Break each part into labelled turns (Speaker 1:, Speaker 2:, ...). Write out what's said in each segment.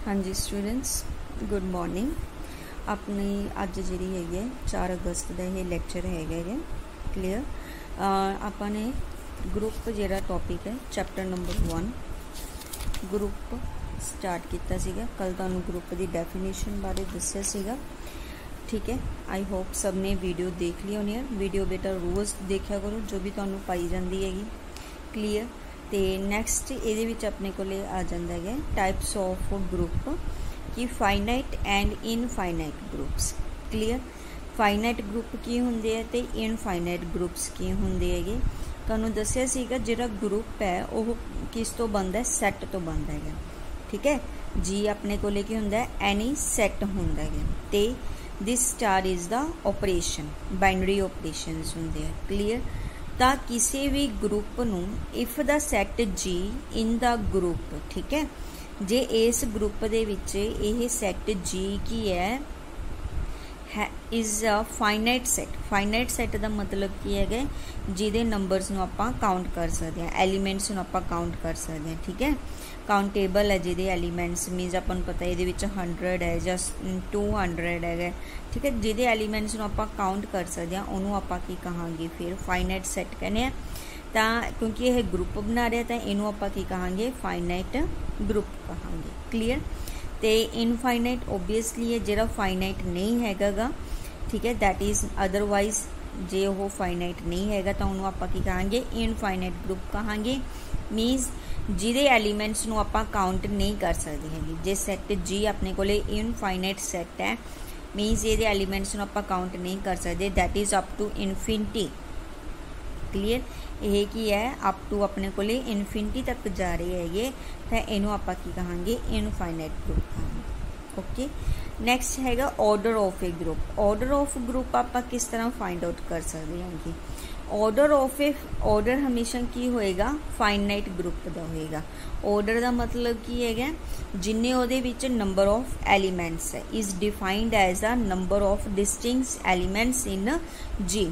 Speaker 1: हाँ जी students good morning. अपनी अज जी है 4 अगस्त का यह लैक्चर है क्लीयर। आपने ग्रुप जोड़ा टॉपिक है चैप्टर नंबर 1 ग्रुप स्टार्ट किया। कल तुहानू ग्रुप की डेफिनेशन बारे दस्या सीगा, ठीक है। आई होप सब ने वीडियो देख ली होनी है। वीडियो बेटा रोज़ देखा करो जो भी तुहानू पाई जाती हैगी, क्लीयर। तो नैक्सट ये अपने को आ जाता है टाइप्स ऑफ ग्रुप कि finite and infinite groups, clear. Finite group की होंगे तो इनफाइनाइट ग्रुप्स की होंगे है। तुहानू दस्या सीगा जिहड़ा ग्रुप है वह किस तो बनता है, सैट तो बनता है, ठीक है जी। अपने को की होंदा है एनी सैट होंदा है तो this star is the operation, binary operations होंदे है, क्लीयर। तो किसी भी ग्रुप नू if the set G in the group, ठीक है, जे इस ग्रुप दे विच यह सैट जी की है is a finite set. Finite set का मतलब की है जिहदे नंबरस नू आपां काउंट कर सकते हैं, एलीमेंट्स नू आपां काउंट कर सकते हैं, ठीक है। काउंटेबल है जिहदे एलीमेंट्स मीनस आपां नू पता है ये 100 है या 200 है, ठीक है। जिहदे एलीमेंट्स नू आपां काउंट कर सकते हैं उन्होंने आपां की कहांगे फिर फाइनाइट सैट कहने हैं। तो क्योंकि यह ग्रुप बना रहा तो इनू आपां की कहांगे फाइनाइट ग्रुप कहांगे, क्लीयर। तो इनफाइनाइट ओबीअसली है जिहड़ा फाइनाइट नहीं हैगा, ठीक है, दैट इज़ अदरवाइज जे वो फाइनाइट नहीं हैगा तो उन्होंने आपां की कहांगे इनफाइनाइट ग्रुप कहांगे। मीनस जिहदे एलीमेंट्स नू आपां काउंट नहीं कर सकते हैं। जे सैट जी अपने को इनफाइनाइट सैट है मीनस ये एलीमेंट्स नू आपां काउंट नहीं कर सकते, that is up to infinity, clear. यह की है अप टू अपने को इनफिनिटी तक जा रहे है तो इनू आपां की कहांगे इनफाइनाइट ग्रुप कहांगे, ओके। नैक्सट हैगा order of A group. Order of group आप किस तरह फाइंड आउट कर सकते हैं। ऑर्डर ऑफ ए ऑर्डर हमेशा की होएगा फाइनाइट ग्रुप का होएगा। ऑर्डर का मतलब की है जिन्ने उहदे विच नंबर ऑफ एलीमेंट्स है is defined as a number of distinct elements in G.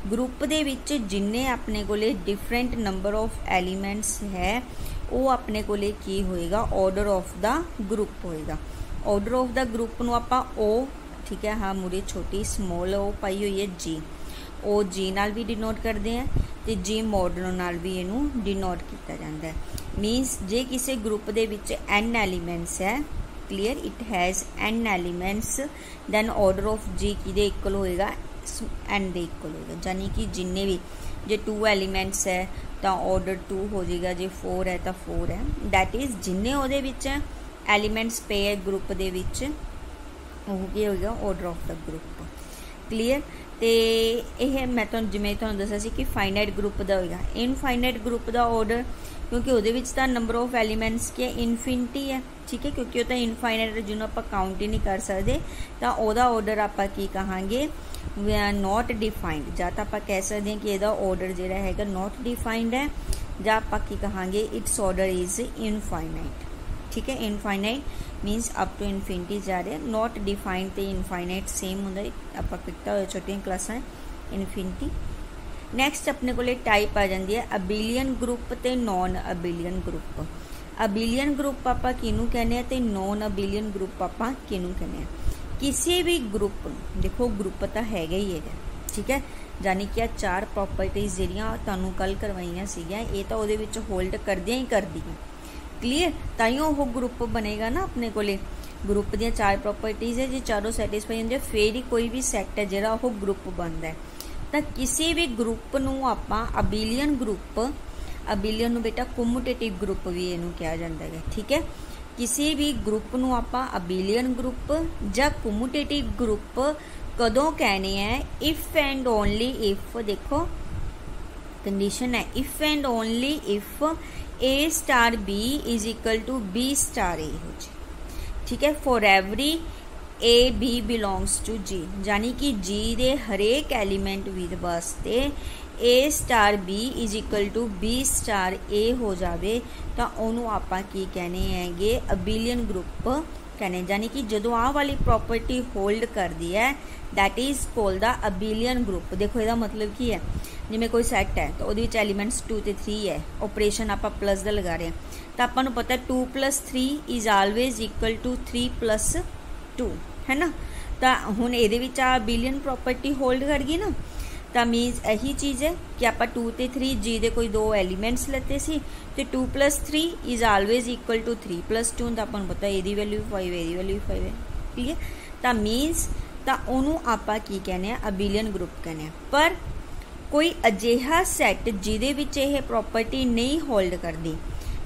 Speaker 1: Group दे विच जिन्ने अपने को डिफरेंट नंबर ऑफ एलीमेंट्स है वो अपने को की होएगा ऑर्डर ऑफ द ग्रुप होएगा। ऑर्डर ऑफ द ग्रुप नू आपां ओ, ठीक है, हाँ मुड़े छोटी स्मॉल ओ पाई हुई है जी, ओ जी नाल भी डिनोट करते हैं तो जी मॉडर्न नाल भी इनू डिनोट किया जाता है। मीनस जे किसी ग्रुप दे विच एन एलीमेंट्स है, clear, it has N elements then order of G किहदे इक्वल होएगा एन दे इक्वल होएगा। यानी कि जिन्ने भी जे 2 एलीमेंट्स है तो ऑर्डर 2 हो जाएगा, जे 4 है तो 4 है, दैट इज़ जिन्ने उहदे विच एलीमेंट्स पे है ग्रुप दे विच वो की होगा order of the group, clear. तो यह मैं तो जिमें तुहानू दस्सिया सी कि फाइनाइट ग्रुप का होगा। इनफाइनाइट ग्रुप का ऑर्डर क्योंकि वो नंबर ऑफ एलीमेंट्स की इनफिनिटी है, ठीक है, क्योंकि वो तो इनफाइनाइट जिन्होंने आप काउंट ही नहीं कर सकते तो वह ऑर्डर आप की कहांगे नॉट डिफाइंड। या तो आप कह सकते हैं कि यदा ऑर्डर जोड़ा है नॉट डिफाइंड है, या आप की कहांगे इट्स ऑर्डर इज़ इनफाइनाइट, ठीक है। Infinite means up to infinity जा रहे, नॉट डिफाइंड तो इनफाइनाइट सेम होंगे आप छोटिया क्लासा इनफिनिटी। नैक्सट अपने को टाइप आ जाती है अबिलियन ग्रुप तो non abelian group. Abelian group आप किनू कहने तो नॉन अबिलियन ग्रुप आप किनू कहने। किसी भी ग्रुप देखो ग्रुप तो है ही है, ठीक है, यानी कि 4 प्रॉपर्टीज जिहड़ियां तुहानू कल करवाइयां सीगियां ये तो उहदे विच होल्ड करदियां ही करदियां, क्लीयर। ताइयों वो ग्रुप बनेगा ना अपने को ग्रुप दी 4 प्रॉपर्टीज है, जो चारों सैटिस्फाई होंगे फिर ही कोई भी सैट है जो वो ग्रुप बनता है। तो किसी भी ग्रुप नू आपां अबिलियन ग्रुप, अबिलियन नू बेटा कुमुटेटिव ग्रुप भी इनू कहा जाता है, ठीक है। किसी भी ग्रुप नू आपां अबिलियन ग्रुप या कुमुटेटिव ग्रुप कदों कहने हैं इफ एंड ओनली इफ, देखो कंडीशन है if and only if A star B is equal to B star A हो जाए, ठीक है। For every A B belongs to G, यानी कि जी दे हरेक एलीमेंट विद वास्ते A star B is equal to B star A हो जाए तो उन्होंने आपां की कहने हैं अबिलियन ग्रुप कहने। यानी कि जो आ वाली प्रॉपर्टी होल्ड कर दी है that is called the abelian group. देखो यदा मतलब की है जिवें कोई सैट है तो वो एलीमेंट्स 2 ते 3 है, ऑपरेशन आप प्लस का लगा रहे हैं तो आपको पता 2 + 3 इज़ ऑलवेज इक्वल टू 3 + 2 है ना। तो हुण ये अबिलियन प्रॉपर्टी होल्ड कर गई ना, तो मीनस यही चीज़ है कि आप 2 ते 3 जी दे कोई 2 एलीमेंट्स लेते सी तो 2 + 3 इज़ ऑलवेज इक्वल टू 3 + 2, तो आपको पता ये वैल्यू 5 है, ये वैल्यू 5 है, ठीक है। तो मीनस तो उन्होंने आपां की कहने अबिलियन ग्रुप कहने। पर कोई अजिहा सैट जिहदे विच यह प्रॉपर्टी नहीं होल्ड करती,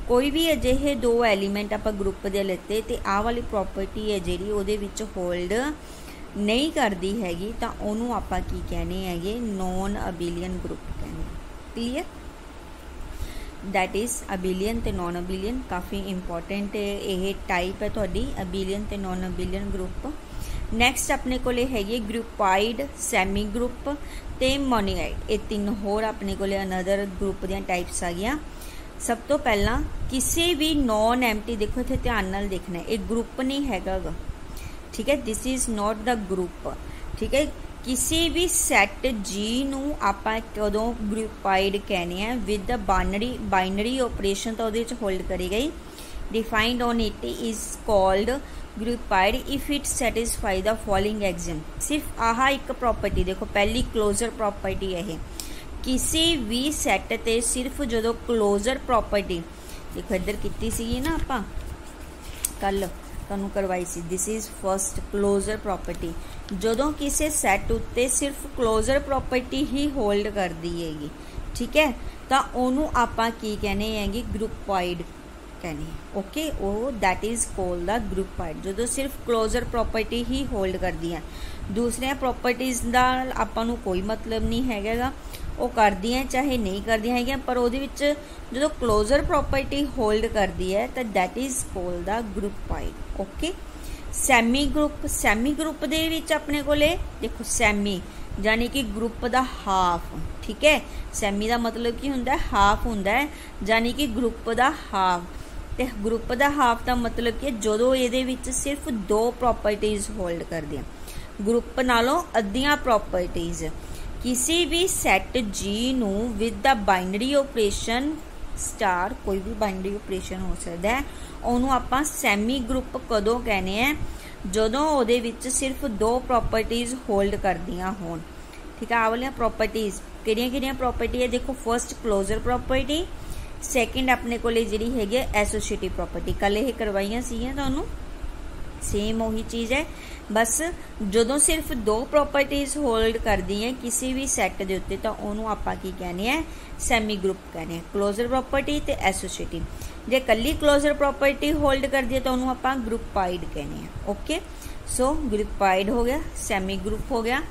Speaker 1: कोई भी अजिहे 2 एलीमेंट आप ग्रुप दे लेते तो आह वाली प्रॉपर्टी है जिहड़ी उहदे विच होल्ड नहीं करती हैगी, तो उन्होंने आपां की कहने हैगे नॉन अबिलियन ग्रुप कहने। क्लीयर, दैट इज़ अबिलियन ते नॉन अबिलियन काफ़ी इंपॉर्टेंट ये टाइप है तुहाडी अबिलियन ते नॉन अबिलियन ग्रुप। नैक्सट अपने को हैगी ग्रुपाइड, सैमी ग्रुप ते मोनियाइड, ये 3 होर अपने को अनदर ग्रुप दी टाइप्स आ गई। सब तो पहला किसी भी नॉन एम्प्टी, देखो इत्थे ध्यान नाल देखना है, एक ग्रुप नहीं हैगा, ठीक है, this is not the group, ठीक है। किसी भी सैट जी नूं आपां कदों ग्रुपाइड कहने हैं विद द बाइनरी ऑपरेशन तो उहदे विच होल्ड करी गई, defined on it is called groupoid if it satisfy the following axiom. सिर्फ आह एक प्रॉपर्टी देखो, पहली क्लोजर प्रॉपर्टी है ये, किसी भी सैट ते सिर्फ जो क्लोजर प्रॉपर्टी देखो इधर की सी ना आपां कल तुहानूं करवाई सी, this is first closure property, जो किसी सैट उत्ते सिर्फ क्लोजर प्रॉपर्टी ही होल्ड करती हैगी, ठीक है, तो उन्होंने आपां की कहने हैगी ग्रुपाइड कहने। ओके, वो दैट इज़ कॉल्ड द ग्रुपाइड, जो सिर्फ क्लोजर प्रॉपर्टी ही होल्ड करती है, दूसरिया प्रॉपर्टीज़ का आपां नूं कोई मतलब नहीं हैगा, वो करदी हैं चाहे नहीं करदी हैं, पर वो जो क्लोजर प्रॉपर्टी होल्ड करती है तो that is called the groupoid. Okay, semigroup दे विच अपने को देखो सैमी यानी कि ग्रुप दा हाफ, ठीक है, सैमी का मतलब की हुंदा है हाफ हुंदा है, यानी कि ग्रुप दा हाफ, तो ग्रुप दा हाफ का मतलब कि जो ये विच सिर्फ 2 प्रॉपर्टीज़ होल्ड करदियां, ग्रुप नालों अद्धियां प्रॉपर्टीज़, किसी भी सैट जी नूं with the binary operation star, कोई भी बाइनरी ऑपरेशन हो सकता है, उन्होंने आपां सैमी ग्रुप कदों कहने हैं जदों उहदे विच सिर्फ 2 प्रॉपर्टीज़ होल्ड करदियां होण, ठीक है। आ वालियां प्रॉपर्टीज़ किहड़ियां प्रॉपर्टी है, देखो फर्स्ट क्लोजर प्रॉपर्टी, सैकेंड अपने को जिहड़ी हैगी एसोसिएटिव प्रॉपर्टी, कल ये करवाइयां सीगियां तुहानूं, सेम वही चीज़ है, बस जो सिर्फ 2 प्रॉपर्टीज़ होल्ड करदी हैं किसी भी सैट के उत्ते तो उन्होंने आपां की कहने हैं सैमी ग्रुप कहने हैं, क्लोजर प्रॉपर्टी ते एसोसिएटिव। जे कल्ली क्लोजर प्रॉपर्टी होल्ड करदी है तो उन्होंने आपां ग्रुपाइड कहने हैं। ओके, सो ग्रुपाइड हो गया, सैमी ग्रुप हो गया।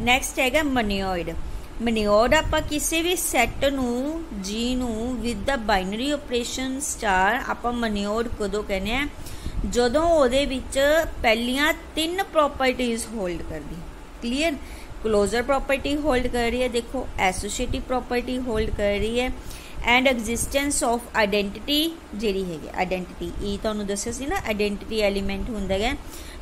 Speaker 1: नैक्सट है मोनियोइड। मोनियोइड आपां किसी भी सैट नूं जी नूं with the binary operation star आपां मोनियोइड कदों कहने हैं जदों उहदे विच पहलियां 3 प्रॉपर्टीज़ होल्ड करदी। क्लीयर, क्लोजर प्रॉपर्टी होल्ड कर रही है, देखो एसोसिएटिव प्रॉपर्टी होल्ड कर रही है, एंड एग्जिस्टेंस ऑफ आइडेंटिटी जिहड़ी हैगी, आइडेंटिटी ई तुहानूं दस्सिया सी ना आइडेंटिटी एलीमेंट हुंदा है,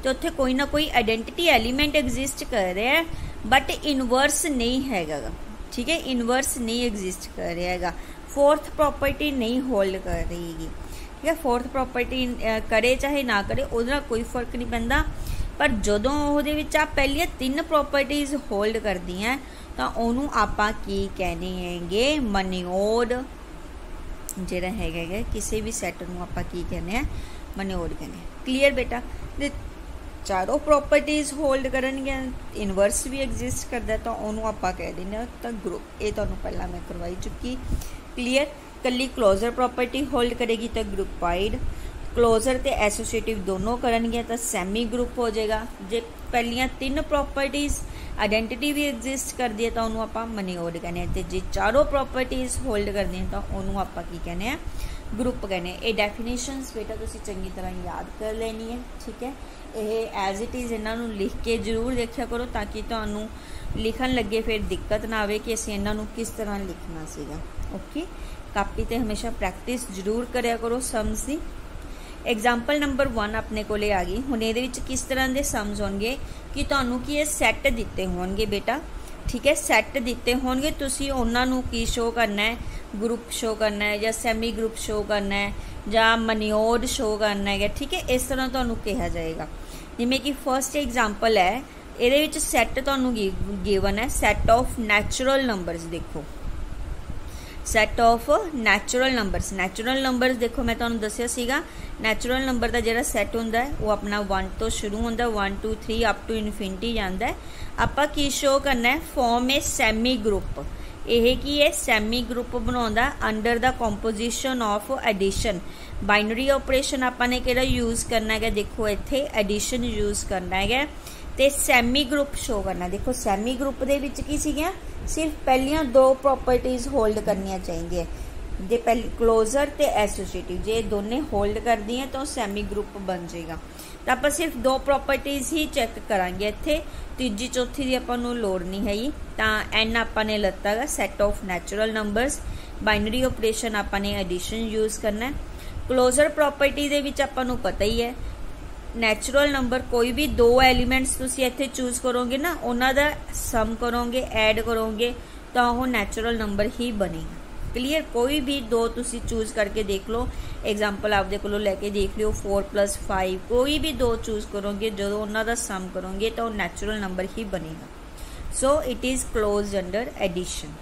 Speaker 1: तो उत्थे कोई ना कोई आइडेंटिटी एलीमेंट एग्जिस्ट कर रहा है, बट इनवर्स नहीं हैगा, ठीक है, इनवर्स नहीं एग्जिस्ट कर रहा हैगा, फोर्थ प्रॉपर्टी नहीं होल्ड कर रही हैगी, ठीक है। फोर्थ प्रॉपर्टी करे चाहे ना करे उहदे नाल कोई फर्क नहीं पैंदा, पर जदों उहदे विच आ पहलियां 3 प्रॉपर्टीज़ होल्ड करदियां तो उन्होंने आपां की कहने हैगे मोनियोइड जिहड़ा हैगा, किसी भी सैट नूं आपां की कहने हैं मोनियोइड कहने। क्लीयर बेटा, चारों प्रॉपर्टीज़ होल्ड करनगियां, इनवर्स भी एग्जिस्ट करता तो उन्होंने आपां कह देंगे तो ग्रुप, ये तुहानूं पहला मैं करवाई चुकी। क्लीयर, कल्ली क्लोजर प्रॉपर्टी होल्ड करेगी तो ग्रुपाइड, क्लोजर ते एसोसिएटिव दोनों करनगे तो सैमी ग्रुप हो जाएगा। जे पहलियां 3 प्रॉपर्टीज़ आइडेंटिटी भी एग्जिस्ट करती है तो उन्होंने आपां मोनियोइड कहने हैं, जे चारों प्रॉपर्टीज़ होल्ड करती हैं तो उन्होंने आपां की कहने हैं ग्रुप कहने। ये डेफिनेशनस बेटा तुसीं चंगी तरह याद कर लेनी है, ठीक है। ये एज इट इज़ इन्हां नूं लिख के जरूर देखा करो ताकि तुहानूं लिखण लगे फिर दिक्कत ना आवे कि असीं इन्हां नूं किस तरह लिखना सीगा। ओके, कापी ते हमेशा प्रैक्टिस जरूर करिया करो सम्स दी। एग्जाम्पल नंबर 1 अपने को आ गई। हुण इहदे विच किस तरह के सम्स होणगे कि तुहानूं कि ये सैट दिते होणगे बेटा, ठीक है, सैट दिते होंगे, तुसी उन्हां नूं की शो करना है, ग्रुप शो करना है या सैमी ग्रुप शो करना है या मनियोर्ड शो करना है, ठीक है। इस तरह तुहानूं कहा जाएगा। जिवें कि फर्स्ट एग्जाम्पल है, इहदे विच सैट तुहानूं गिवन है सैट ऑफ नैचुरल नंबरस। देखो सैट ऑफ नैचुरल नंबरस देखो मैं तुहानूं दस्सिया सीगा, नैचुरल नंबर का जिहड़ा सैट हुंदा है वो अपना 1 तो शुरू होंदा, 1 2 3 अप टू इनफिनिटी जांदा है। आपां की शो करना है, फॉर्म ए सैमी ग्रुप। यह की है, सैमी ग्रुप बनाउंदा under the composition of addition. Binary operation आपां ने किहड़ा यूज करना है, देखो इत्थे एडिशन यूज करना है ते सैमी ग्रुप शो करना। देखो सैमी ग्रुप दे विच की सीगियां, सिर्फ पहलियां दो प्रॉपर्टीज होल्ड करनियां चाहिए, जे पहली क्लोजर ते एसोसिएटिव, जे दोने होल्ड कर दी हैं तो सैमी ग्रुप बन जाएगा। तो आप सिर्फ दो प्रॉपर्टीज ही चैक करांगे, इत्थे तीजी चौथी की आपां नूं लोड़ नहीं है। तो एन आपां ने लत्ता गा set of natural numbers, binary operation आपां ने एडिशन यूज करना है। क्लोजर प्रॉपर्टी दे विच आपां नूं पता ही है, नैचुरल नंबर कोई भी दो एलीमेंट्स तुसी इत्थे चूज करोगे ना, उन्हां दा सम करोगे, ऐड करोगे तो वो नैचुरल नंबर ही बनेगा। क्लीयर, कोई भी दो तुसी चूज करके देख लो, एग्जाम्पल आपदे कोलों लैके देख लियो, 4 + 5 कोई भी दो चूज करोगे, जो उन्हां दा सम करोगे तो नैचुरल नंबर ही बनेगा। So it is close under addition.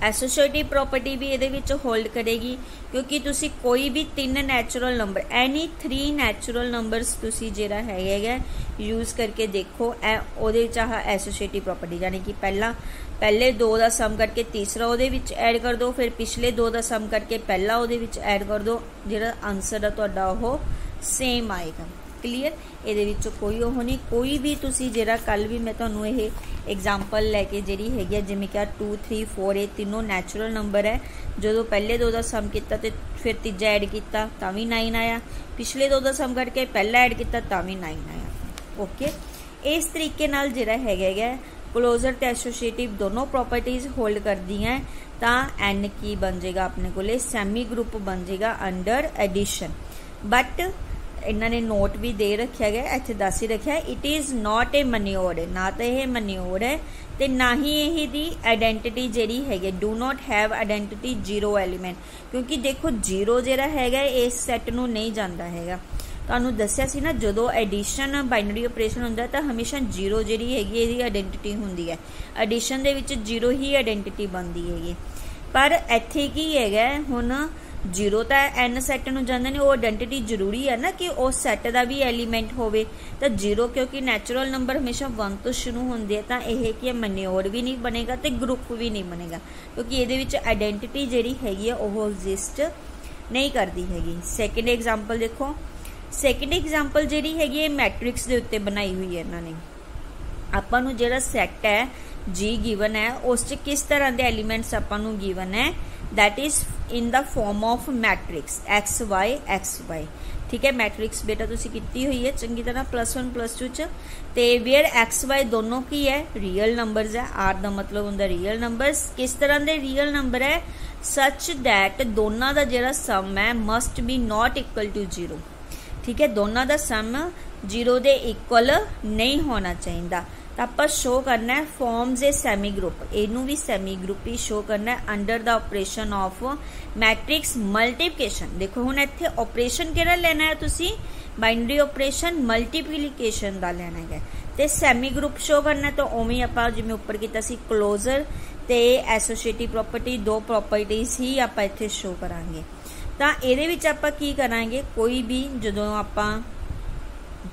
Speaker 1: Associative property भी ये होल्ड करेगी, क्योंकि तुसी कोई भी 3 natural number, any 3 natural numbers तुसी जिहड़ा है यूज करके देखो, ओहदे विच आह एसोसिएटिव प्रॉपर्टी, यानी कि पहले 2 का सम करके तीसरा ओहदे विच ऐड कर दो, फिर पिछले 2 का सम करके पहला ओहदे विच ऐड कर दो, जिहड़ा आंसर है तुहाडा ओह सेम आएगा। क्लीयर, ये कोई ओह नहीं, कोई भी तुसी जिहड़ा कल भी मैं तुहानूं ये एग्जाम्पल लैके जिहड़ी हैगी है, जिवें कि 2 3 4 ये तीनों नैचुरल नंबर है, जो पहले 2 का सम किया तो फिर तीजा ऐड किया तो भी 9 आया, पिछले 2 का सम करके पहला ऐड किया तो भी 9 आया। ओके, इस तरीके नाल जिहड़ा हैगा क्लोजर ते एसोसिएटिव दोनों प्रॉपर्टीज होल्ड कर दी हैं, तो एन की बन जाएगा अपने को सैमी ग्रुप बन जाएगा अंडर एडिशन। बट इन्होंने नोट भी दे रखा गया, इत्थे दस ही रखा है, इट इज़ नॉट ए मनियोर्ड, ना तो यह मनियोर्ड है ते ना ही यही दी आइडेंटिटी जिहड़ी है, do not have identity 0 element, क्योंकि देखो 0 जिहड़ा है इस सैट नूं नहीं जांदा हैगा। तुहानूं दस्सिया सी ना, जदों एडिशन बाइनरी ऑपरेशन हुंदा तो हमेशा 0 जिहड़ी हैगी इहदी आइडेंटिटी हुंदी है, एडिशन दे विच 0 ही आइडेंटिटी बनदी हैगी। पर इत्थे की हैगा, हुण 0 तो एन सैट नूं जांदे ने, वो आइडेंटिटी जरूरी है ना कि उस सैट का भी एलीमेंट होवे, तो 0 क्योंकि नैचुरल नंबर हमेशा 1 तो शुरू होंदे है, तो यह कि मनियोर्ड भी नहीं बनेगा तो ग्रुप भी नहीं बनेगा, क्योंकि ये आइडेंटिटी जिहड़ी हैगी है वो एग्जिस्ट नहीं करती हैगी। सैकेंड एग्जाम्पल देखो, सैकेंड एग्जाम्पल जिहड़ी हैगी मैट्रिक्स के उत्ते बनाई हुई है इन्होंने। आपां नूं जिहड़ा सैट है जी गिवन है, उस च किस तरह के एलीमेंट्स आपां नूं गिवन है, that is in the form of matrix X Y. ठीक है, मैट्रिक्स बेटा तुसी कीती हुई है चंगी तरह +1 +2 च, ते वेयर एक्स वाई दोनों की है रियल नंबर्स है, आर दा मतलब हुंदा रियल नंबर्स। किस तरह के रियल नंबर है, सच दैट दोनों का जिहड़ा सम है must be not equal to 0। ठीक है, दोनों का सम 0 के इक्वल नहीं होना चाहिए। तो आप शो करना है फॉर्म्स ए सैमी ग्रुप, इनू भी सैमी ग्रुप ही शो करना है under the operation of matrix multiplication. देखो हुण इत्थे ऑपरेशन किहड़ा लेना है तुसी, बाइनरी ऑपरेशन मल्टीप्लिकेशन का लेना है, तो सैमी ग्रुप शो करना है। तो उवें आपां जिवें उपर कीता सी क्लोजर ते एसोसिएटिव प्रॉपर्टी, दो प्रॉपर्टीज ही आपां इत्थे शो करांगे। तो इहदे विच आपां की करांगे, कोई भी जदों आपां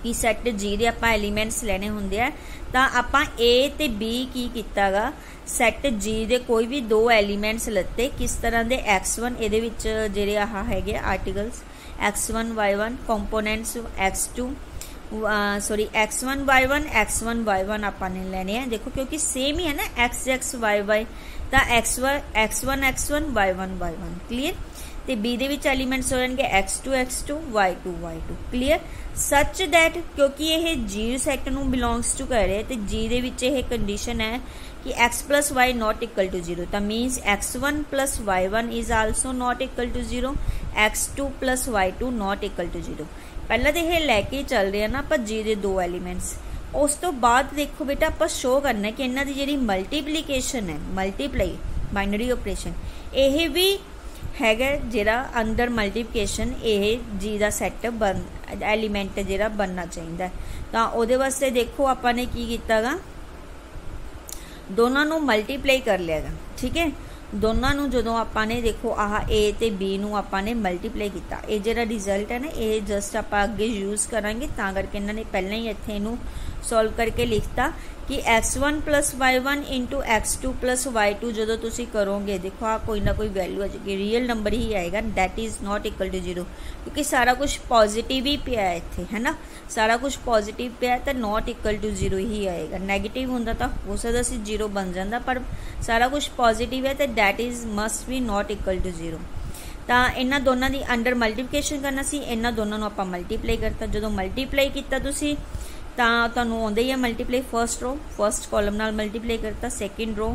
Speaker 1: कि सैट जी दे आपां एलीमेंट्स लेने हुंदे आ, तो आपां ए ते बी की कीता गा, सैट जी दे कोई भी 2 एलीमेंट्स लत्ते, किस तरह दे x1, इहदे विच जिहड़े आह हैगे articles x1 y1, components x2 x1 y1 आपां ने लेने हैं। देखो क्योंकि सेम ही है ना x y, तो x1 y1 क्लीयर। तो बी दे विच एलीमेंट्स हो जाएंगे x2 y2 clear. Such that क्योंकि यह जी सैट नूं बिलोंग्स टू कर रहे, तो जी दे विच यह कंडीशन है कि x + y not equal to 0, तो minus x1 + y1 is also not equal to 0, x2 + y2 not equal to 0। पहला तो यह लैके चल रहे हैं ना आप जी दे 2 एलीमेंट्स, उस तो बाद देखो बेटा आप शो करना है कि इन्हां दी जिहड़ी मल्टीप्लीकेशन है, मल्टीप्लाई बाइनरी ऑपरेशन, यह भी हैगा जिहड़ा अंडर मल्टीप्लीकेशन यह जी का सैट बन एलीमेंट जिहड़ा बनना चाहिए। तो उहदे वास्ते देखो आपां ने की कीता गा, दोनों नू मल्टीप्लाई कर लिया गा, ठीक है। दोनों नू जदों आपां ने देखो आह ए ते बी नू आपां ने मल्टीप्लाई किया, ये जिहड़ा रिजल्ट है ना ये जस्ट आपां अगे यूज करांगे, तां करके इन्हां ने पहले ही इत्थे इनू सॉल्व करके लिखता कि x1 plus y1 into x2 plus y2 जो तुसी करोगे देखो आ कोई ना कोई वैल्यू आ जाएगी, रियल नंबर ही आएगा, that is not equal to 0, क्योंकि सारा कुछ पॉजिटिव ही पिया है इत्थे, है ना, सारा कुछ पॉजिटिव पिया है तो नॉट इक्वल टू 0 ही आएगा। नैगेटिव होंदा तो हो सकदा सी 0 बन जाता, पर सारा कुछ पॉजिटिव है तो that is must be not equal to 0। तो इन्हां दोनों की अंडर मल्टीप्लीकेशन करना सी, इन्हां दोनों आपां मल्टीप्लाई करता, जो मल्टीप्लाई किया तुसी तुहानूं आउंदा ही है multiply, first row first column नाल मल्टीप्लाई करता, second row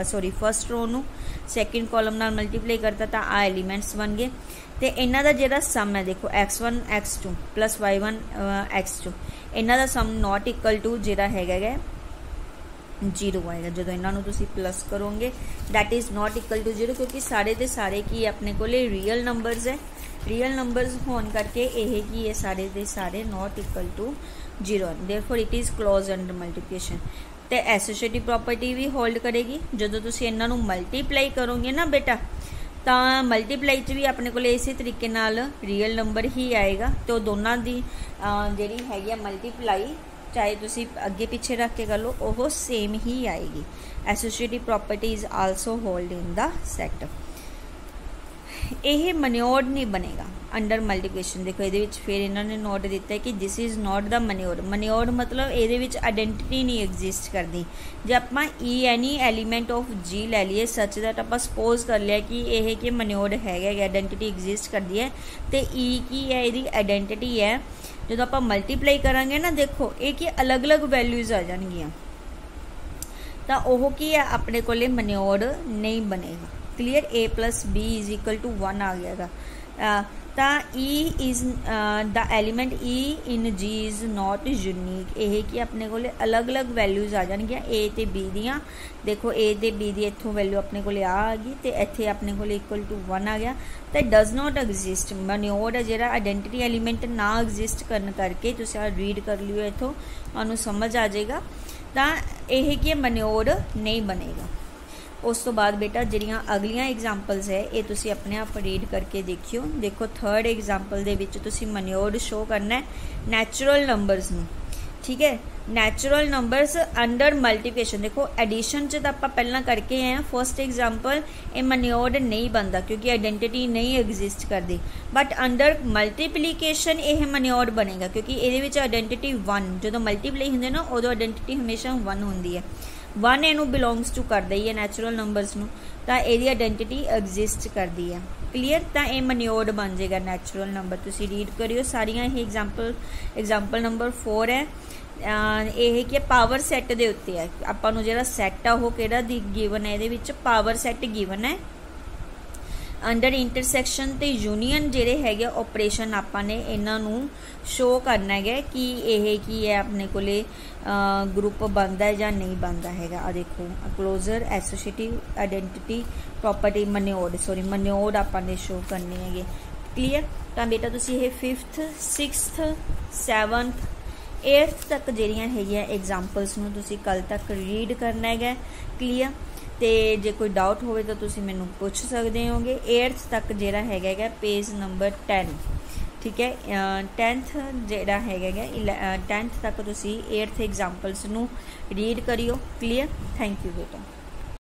Speaker 1: sorry first row नूं सैकेंड कॉलम नाल मल्टीप्लाई करता, तो आ एलीमेंट्स बन गए। तो इन्हां दा जिहड़ा सम है देखो x1 x2 plus y1 x2, इन्हां दा सम नॉट इक्वल टू जिहड़ा हैगा 0 आएगा जो इन्हां नूं तुसीं प्लस करोगे, that is not equal to 0, क्योंकि सारे दे सारे की अपने कोले रियल नंबरस है, रियल नंबरस होने करके यह की है सारे दे सारे not equal to 0, therefore it is close under multiplication. तो एसोसिएटिव प्रॉपर्टी भी होल्ड करेगी, जो तुसीं इन्हां नूं मल्टीप्लाई करोगे ना बेटा, तो मल्टीप्लाई च भी अपने को इसी तरीके नाल रियल नंबर ही आएगा। तो दोनों की जिहड़ी हैगी मल्टीप्लाई चाहे तुसी अगे पिछे रख के कर लो वो सेम ही आएगी। Associative property is also hold in the set. यह मन्योर्ड नहीं बनेगा अंडर मल्टीप्लिकेशन। देखो ये फिर इन्होंने नोट दिता है कि दिस इज़ नॉट द मन्योर्ड। मन्योर्ड मतलब ये आइडेंटिटी नहीं एग्जिस्ट करती। जो आप ई एनी एलीमेंट ऑफ जी लै लीए सच दैट आप सपोज कर लिया कि यह कि मन्योर्ड है, आइडेंटिटी एग्जिस्ट करती है, तो ई की है यदी आइडेंटिटी है। जो आप मल्टीप्लाई करांगे ना देखो ये कि अलग अलग वैल्यूज़ आ जाएगियाँ, तो वह की है अपने को मन्योर्ड नहीं बनेगा। Clear. A plus B is equal to 1 आ गया। E is the element E in G is not unique. यह कि अपने को अलग अलग वैल्यूज़ आ जाएगियाँ ए तो बी दियाँ। देखो ए तो बी दी इतों वैल्यू अपने को आ गई, तो इत्थे अपने को इक्वल टू 1 आ गया। तो डज नॉट एग्जिस्ट मन्योर्ड है जो आइडेंटिटी एलीमेंट ना एग्जिस्ट करने करके तुम रीड कर लियो, इतों तुहानूं समझ आ जाएगा। तो यह कि मन्योर्ड नहीं बनेगा। उस तो बाद बेटा जिहड़ियां अगलियां एग्जाम्पल्स है ये तुसी अपने आप रीड करके देखियो। देखो थर्ड एग्जाम्पल दे विच तुसी मन्योर्ड शो करना है नैचुरल नंबरस नूं, ठीक है। Natural numbers under multiplication. देखो एडिशन च तो आप पहला करके आए हैं फर्स्ट एग्जाम्पल, ये मन्योर्ड नहीं बनता क्योंकि आइडेंटिटी नहीं एग्जिस्ट करती। बट अंडर मल्टीप्लिकेशन यह मन्योर्ड बनेगा क्योंकि ये आइडेंटिटी 1 जो मल्टीप्लाई होंगे ना उदों आइडेंटिटी हमेशा 1 होंगी है। 1 इनू बिलोंग्स टू करता ही है नैचुरल नंबरस नूं, तो यदी आइडेंटिटी एग्जिस्ट करती है। क्लीयर। तो यह मन्योर्ड बन जाएगा नैचुरल नंबर। तुसी रीड करियो सारियां ये एग्जाम्पल नंबर 4 है। यह कि पावर सैट के उत्ते है। आपां नूं जिहड़ा सैट आ वो किहड़ा गिवन है, ये पावर सैट गिवन है। अंडर इंटरसैक्शन ते यूनीयन जिहड़े हैगे ऑपरेशन आपां ने इन्हां शो करना है कि यह की है अपने को ग्रुप बनता है या नहीं बनता है। आ देखो क्लोजर एसोसिएटिव आइडेंटिटी प्रॉपर्टी मन्योर्ड आपां ने शो करनी है। क्लीयर। तो बेटा तुसी ये 5th 6th 7th 8th तक जिहड़ियां हैगियां एग्जाम्पल्स नूं तुसी कल तक रीड करना है। क्लीयर। तो जे कोई डाउट हो तो तुसी मैनू पूछ सकते होगे। 8th तक जिहड़ा हैगा पेज नंबर 10, ठीक है। 10th जिहड़ा हैगा 10th तक तुसी 8th एग्जाम्पल्स नू रीड करियो। क्लीयर। थैंक यू बेटा।